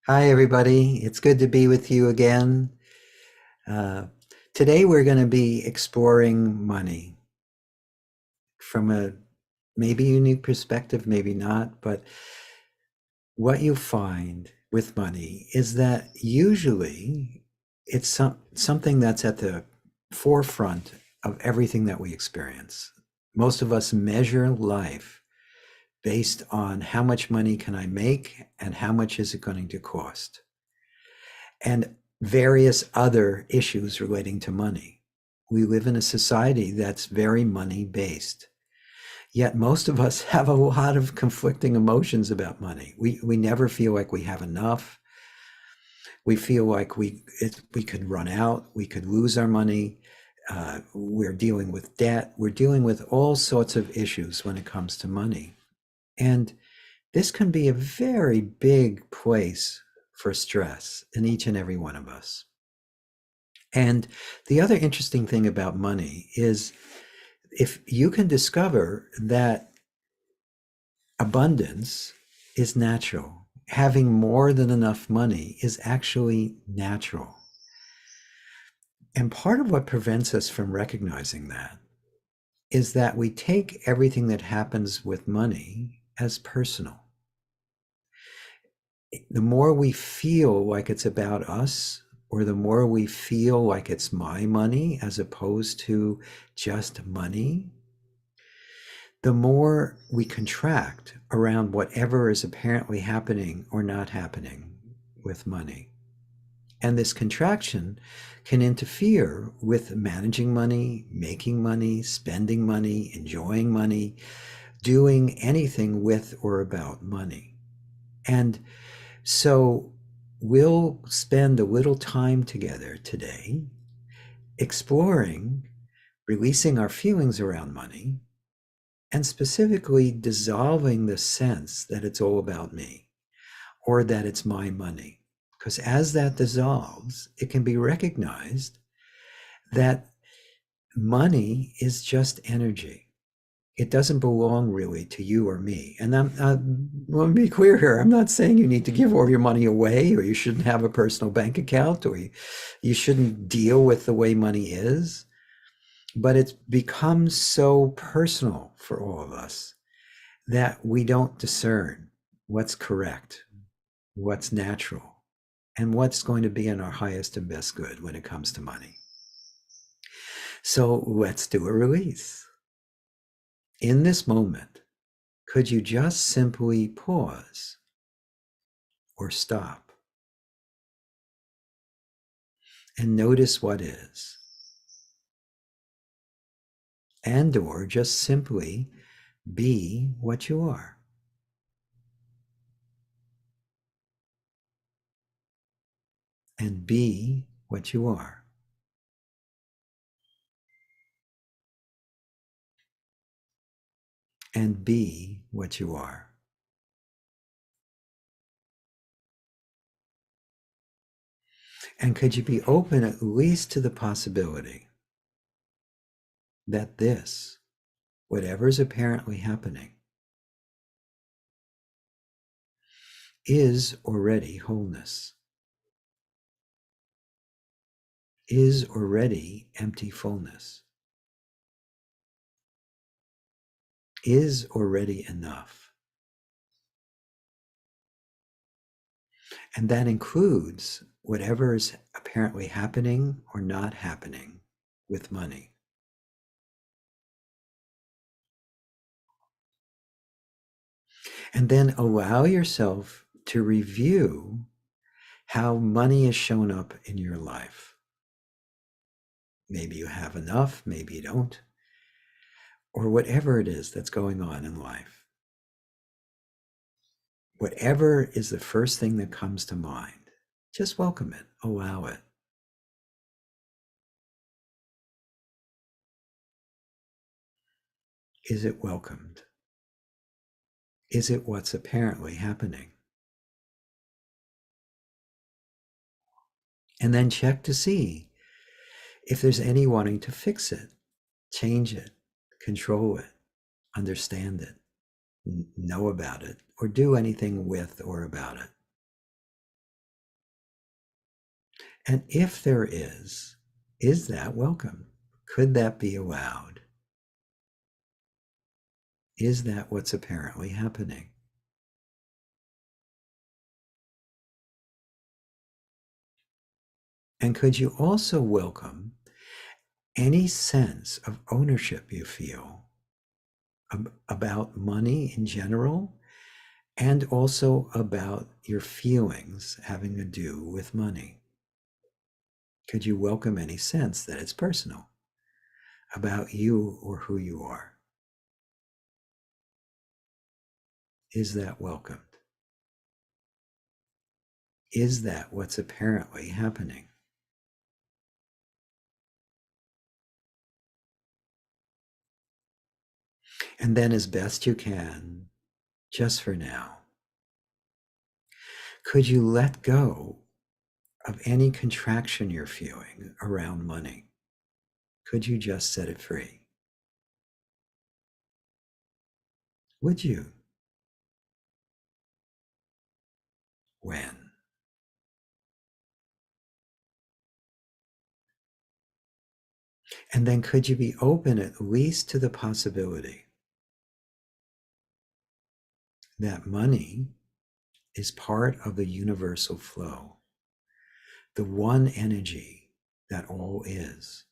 Hi, everybody. It's good to be with you again. Uh, Today, we're going to be exploring money from a maybe unique perspective, maybe not. But what you find with money is that usually it's something that's at the forefront of everything that we experience. Most of us measure life based on how much money can I make and how much is it going to cost, and various other issues relating to money. We live in a society that's very money based. Yet most of us have a lot of conflicting emotions about money. We never feel like we have enough. We feel like we could run out. We could lose our money. We're dealing with debt. We're dealing with all sorts of issues when it comes to money. And this can be a very big place for stress in each and every one of us. And the other interesting thing about money is if you can discover that abundance is natural, having more than enough money is actually natural. And part of what prevents us from recognizing that is that we take everything that happens with money as personal. The more we feel like it's about us, or the more we feel like it's my money as opposed to just money, the more we contract around whatever is apparently happening or not happening with money. And this contraction can interfere with managing money, making money, spending money, enjoying money, doing anything with or about money. And so we'll spend a little time together today exploring releasing our feelings around money and specifically dissolving the sense that it's all about me or that it's my money. Because as that dissolves, it can be recognized that money is just energy. It doesn't belong really to you or me. And let me be clear here. I'm not saying you need to give all your money away or you shouldn't have a personal bank account or you shouldn't deal with the way money is. But it's become so personal for all of us that we don't discern what's correct, what's natural, and what's going to be in our highest and best good when it comes to money. So let's do a release. In this moment, could you just simply pause or stop and notice what is? And or just simply be what you are. And be what you are. And be what you are. And could you be open at least to the possibility that this, whatever is apparently happening, is already wholeness, is already empty fullness, is already enough. And that includes whatever is apparently happening or not happening with money. And then allow yourself to review how money has shown up in your life. Maybe you have enough, maybe you don't, or whatever it is that's going on in life. Whatever is the first thing that comes to mind, just welcome it, allow it. Is it welcomed? Is it what's apparently happening? And then check to see if there's any wanting to fix it, change it, control it, understand it, know about it, or do anything with or about it. And if there is that welcome? Could that be allowed? Is that what's apparently happening? And could you also welcome any sense of ownership you feel about money in general, and also about your feelings having to do with money? Could you welcome any sense that it's personal about you or who you are? Is that welcomed? Is that what's apparently happening? And then, as best you can, just for now, could you let go of any contraction you're feeling around money? Could you just set it free? Would you? When? And then could you be open at least to the possibility that money is part of the universal flow, the one energy that all is?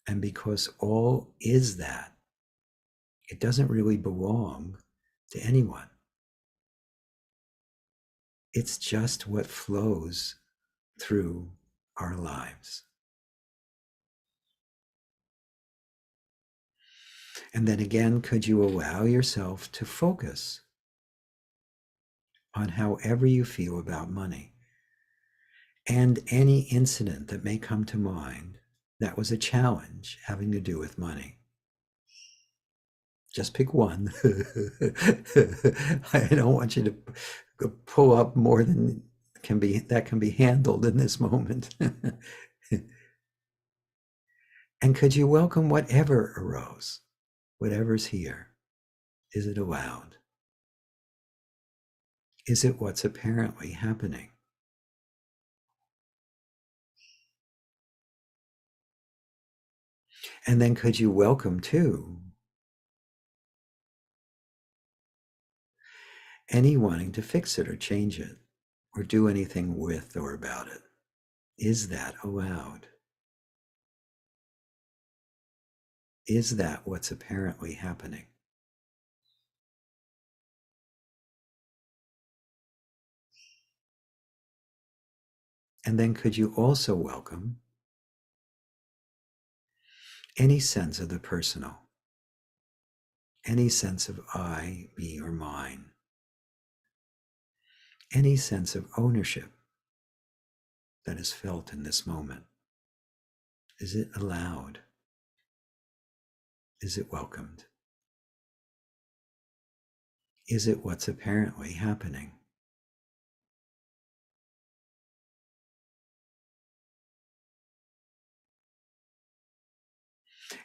And because all is that, it doesn't really belong to anyone. It's just what flows through our lives. And then again, could you allow yourself to focus on however you feel about money and any incident that may come to mind that was a challenge having to do with money? Just pick one. I don't want you to pull up more than can be handled in this moment. And could you welcome whatever arose, whatever's here? Is it allowed? Is it what's apparently happening? And then could you welcome too any wanting to fix it or change it or do anything with or about it? Is that allowed? Is that what's apparently happening? And then could you also welcome any sense of the personal, any sense of I, me, or mine, any sense of ownership that is felt in this moment? Is it allowed? Is it welcomed? Is it what's apparently happening?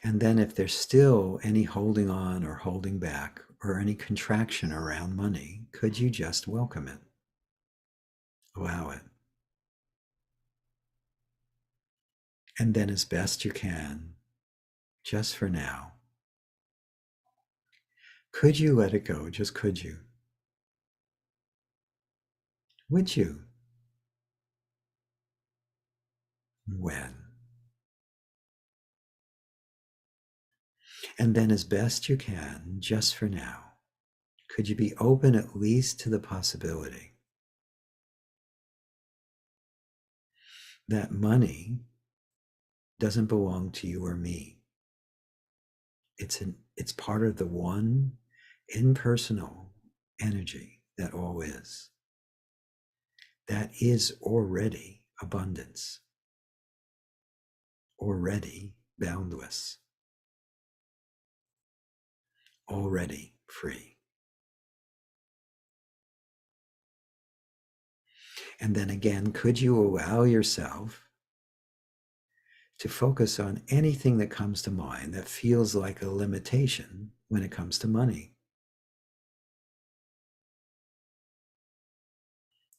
And then if there's still any holding on or holding back or any contraction around money, could you just welcome it? Allow it. And then as best you can, just for now, could you let it go? Just could you? Would you? When? And then as best you can, just for now, could you be open at least to the possibility that money doesn't belong to you or me? It's part of the one impersonal energy that all is. That is already abundance, already boundless, already free. And then again, could you allow yourself to focus on anything that comes to mind that feels like a limitation when it comes to money?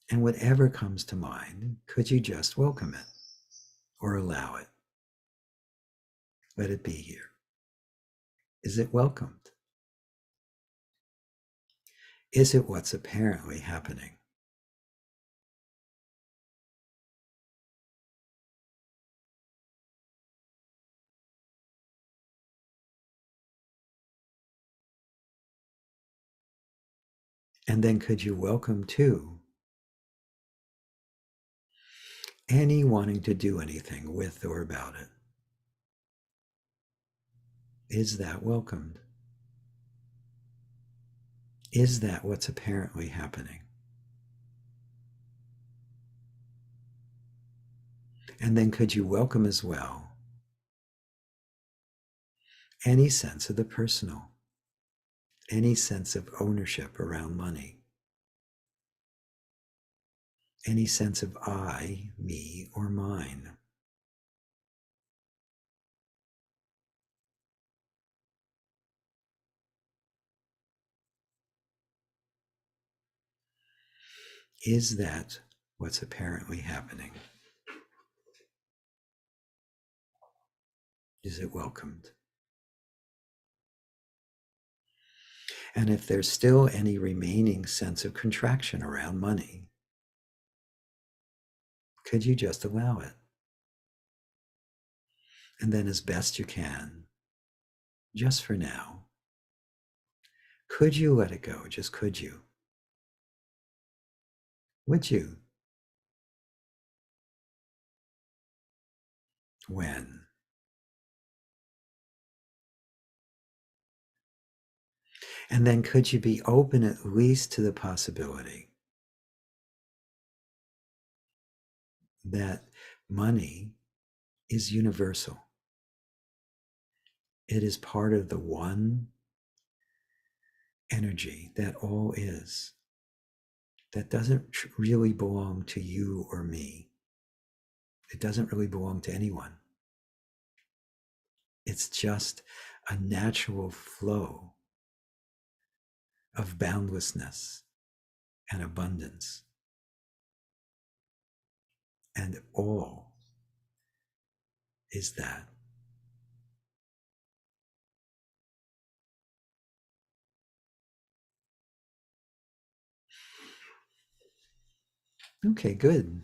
And whatever comes to mind, could you just welcome it or allow it? Let it be here. Is it welcomed? Is it what's apparently happening? And then could you welcome too any wanting to do anything with or about it? Is that welcomed? Is that what's apparently happening? And then could you welcome as well any sense of the personal, any sense of ownership around money, any sense of I, me, or mine? Is that what's apparently happening? Is it welcomed? And if there's still any remaining sense of contraction around money, could you just allow it? And then, as best you can, just for now, could you let it go? Just could you? Would you? When? And then could you be open at least to the possibility that money is universal? It is part of the one energy that all is, that doesn't really belong to you or me. It doesn't really belong to anyone. It's just a natural flow of boundlessness and abundance. And all is that. Okay, good.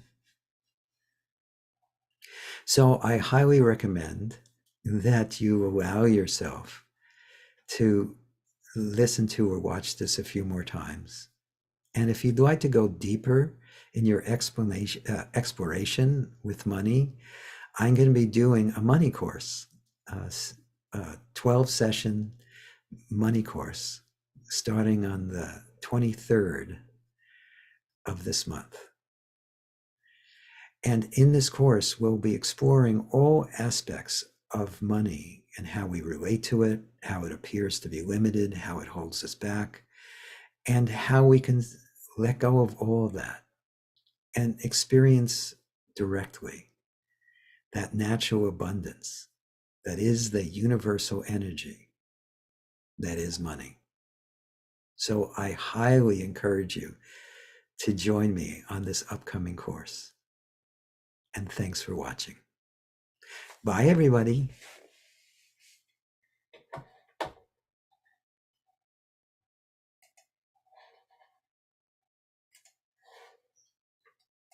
So I highly recommend that you allow yourself to listen to or watch this a few more times. And if you'd like to go deeper in your exploration with money, I'm going to be doing a money course, a 12 session money course starting on the 23rd of this month. And in this course, we'll be exploring all aspects of money and how we relate to it, how it appears to be limited, how it holds us back, and how we can let go of all of that and experience directly that natural abundance that is the universal energy that is money. So I highly encourage you to join me on this upcoming course. And thanks for watching. Bye, everybody.